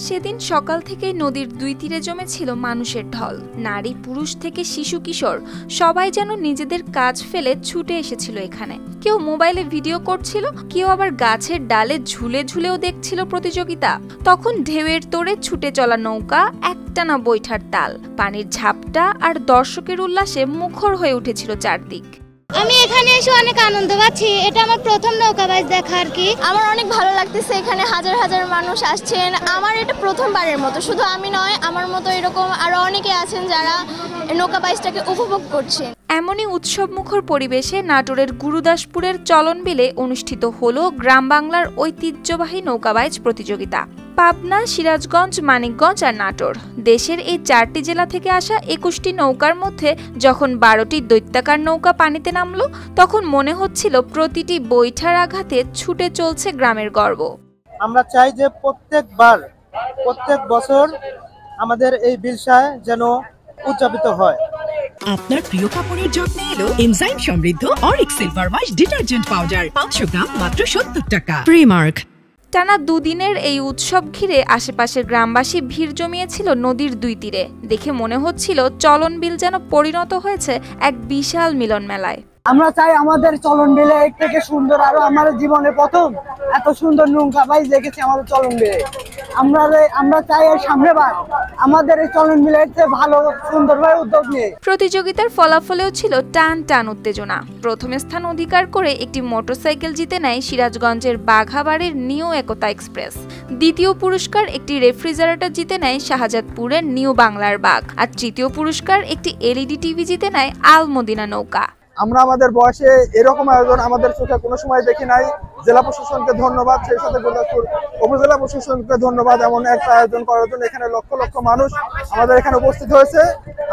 সেদিন সকাল থেকেই নদীর দুই তীরে জমেছিল মানুষের ঢল। নারী পুরুষ থেকে শিশু কিশোর সবাই যেন নিজেদের কাজ ফেলে ছুটে এসেছিল এখানে। কেউ মোবাইলে ভিডিও করছিল, কেউ আবার গাছের ডালে ঝুলে ঝুলেও দেখছিল প্রতিযোগিতা। তখন ঢেউয়ের তোড়ে ছুটে চলা নৌকা, একটানা বৈঠার তাল, পানির ঝাপটা আর দর্শকের উল্লাসে মুখর হয়ে উঠেছিল চারদিক। আমি এখানে এসে অনেক আনন্দ পাচ্ছি। এটা আমার প্রথম নৌকাবাজ দেখা আর কি। আমার অনেক ভালো লাগতেছে, এখানে হাজার হাজার মানুষ আসছেন। আমার এটা প্রথমবারের মতো, শুধু আমি নয়, আমার মতো এরকম আরো অনেকে আছেন যারা নৌকাবাজটাকে উপভোগ করছেন। এমনই উৎসবমুখর পরিবেশে নাটোরের গুরুদাসপুরের চলনবিলে অনুষ্ঠিত হলো গ্রাম বাংলার ঐতিহ্যবাহী নৌকাবাজ প্রতিযোগিতা। পাবনা, সিরাজগঞ্জ, মানিকগঞ্জ আর নাটোর, দেশের এই 4টি জেলা থেকে আসা 21টি নৌকার মধ্যে যখন 12টি দৈত্যাকার নৌকা পানিতে নামলো, তখন মনে হচ্ছিল প্রতিটি বৈঠার আঘাতে ছুটে চলছে গ্রামের গর্ব। আমরা চাই যে প্রত্যেক বছর আমাদের এই বিলসায় যেন উদযাপিত হয়। আপনার প্রিয় কাপড়ের যত্নে এলো এনজাইম সমৃদ্ধ Arik silver wash detergent powder, 500 গ্রাম মাত্র 70 টাকা। প্রিমার্ক। টানা দুদিনের এই উৎসব ঘিরে আশেপাশের গ্রামবাসী ভিড় জমিয়েছিল নদীর দুই তীরে। দেখে মনে হচ্ছিল চলন বিল যেন পরিণত হয়েছে এক বিশাল মিলন মেলায়। আমরা চাই আমাদের চলন বিলে এক থেকে সুন্দর, আরো আমার জীবনে প্রথম এত সুন্দর নৌকা বাইজ দেখেছি আমাদের চলন বিলে। আমরা চাই এর সামনেবার আমাদের এই চলন বিলের ভালো সুন্দরভাবে উদ্যোগ নিয়ে। প্রতিযোগিতার ফলাফলেও ছিল টান টান উত্তেজনা। প্রথম স্থান অধিকার করে একটি মোটরসাইকেল জিতে নেয় সিরাজগঞ্জের বাঘাবাড়ির নিউ একতা এক্সপ্রেস। দ্বিতীয় পুরস্কার একটি রেফ্রিজারেটর জিতে নেয় শাহজাদপুরের নিউ বাংলার বাঘ। আর তৃতীয় পুরস্কার একটি এলইডি টিভি জিতে নেয় আল মদিনা নৌকা। আমরা আমাদের বয়সে এরকম আয়োজন আমাদের চোখে কোনো সময় দেখি নাই। জেলা প্রশাসনকে ধন্যবাদ, সেই সাথে গুরুদাসপুর উপজেলা প্রশাসনকে ধন্যবাদ এমন একটা আয়োজন করার জন্য। এখানে লক্ষ লক্ষ মানুষ আমাদের এখানে উপস্থিত হয়েছে।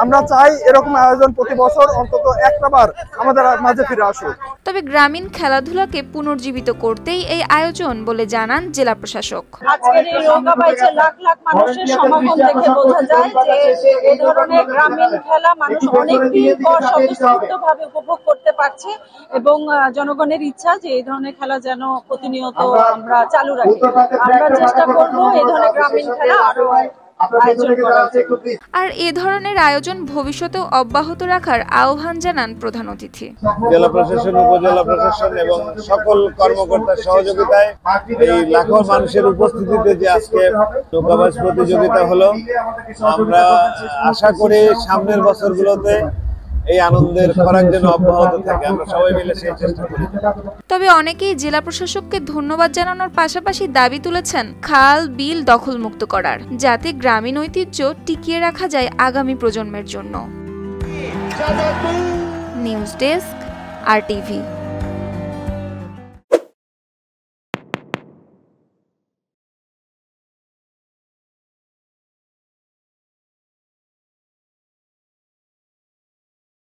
আমরা চাই এরকম আয়োজন প্রতি বছর অন্তত একটাবার আমাদের মাঝে ফিরে আসুক। তবে গ্রামীণ খেলাধুলাকে পুনর্জীবিত করতেই এই আয়োজন বলে জানান জেলা প্রশাসক। আজকের এই নৌকাবাইজে লাখ লাখ মানুষের সমাগম দেখে বোঝা যায় যে এই ধরনের গ্রামীণ খেলা মানুষ অনেক দিন পর স্বতঃস্ফূর্তভাবে উপভোগ করতে পারছে এবং জনগণের ইচ্ছা যে এই ধরনের খেলা যেন প্রতিনিয়ত আমরা চালু রাখি। আমরা চেষ্টা করব এই ধরনের গ্রামীণ খেলা আরো আর এ ধরনের আয়োজন ভবিষ্যতেও অব্যাহত রাখার আহ্বান জানান প্রধান অতিথি। জেলা প্রশাসন, উপজেলা প্রশাসন এবং সকল কর্মকর্তার সহযোগিতায় এই লাখো মানুষের উপস্থিতিতে যে আজকে নৌকাবাজ প্রতিযোগিতা হলো, আমরা আশা করি সামনের বছরগুলোতে এই আনন্দের খরাক যেন অব্যাহত থাকে। আমরা সবাই মিলে সেই চেষ্টা করি। তবে অনেকেই জেলা প্রশাসককে ধন্যবাদ জানানোর পাশাপাশি দাবি তুলেছেন খাল বিল দখলমুক্ত করার, যাতে গ্রামীণ ঐতিহ্য টিকিয়ে রাখা যায় আগামী প্রজন্মের জন্য। News desk, RTV।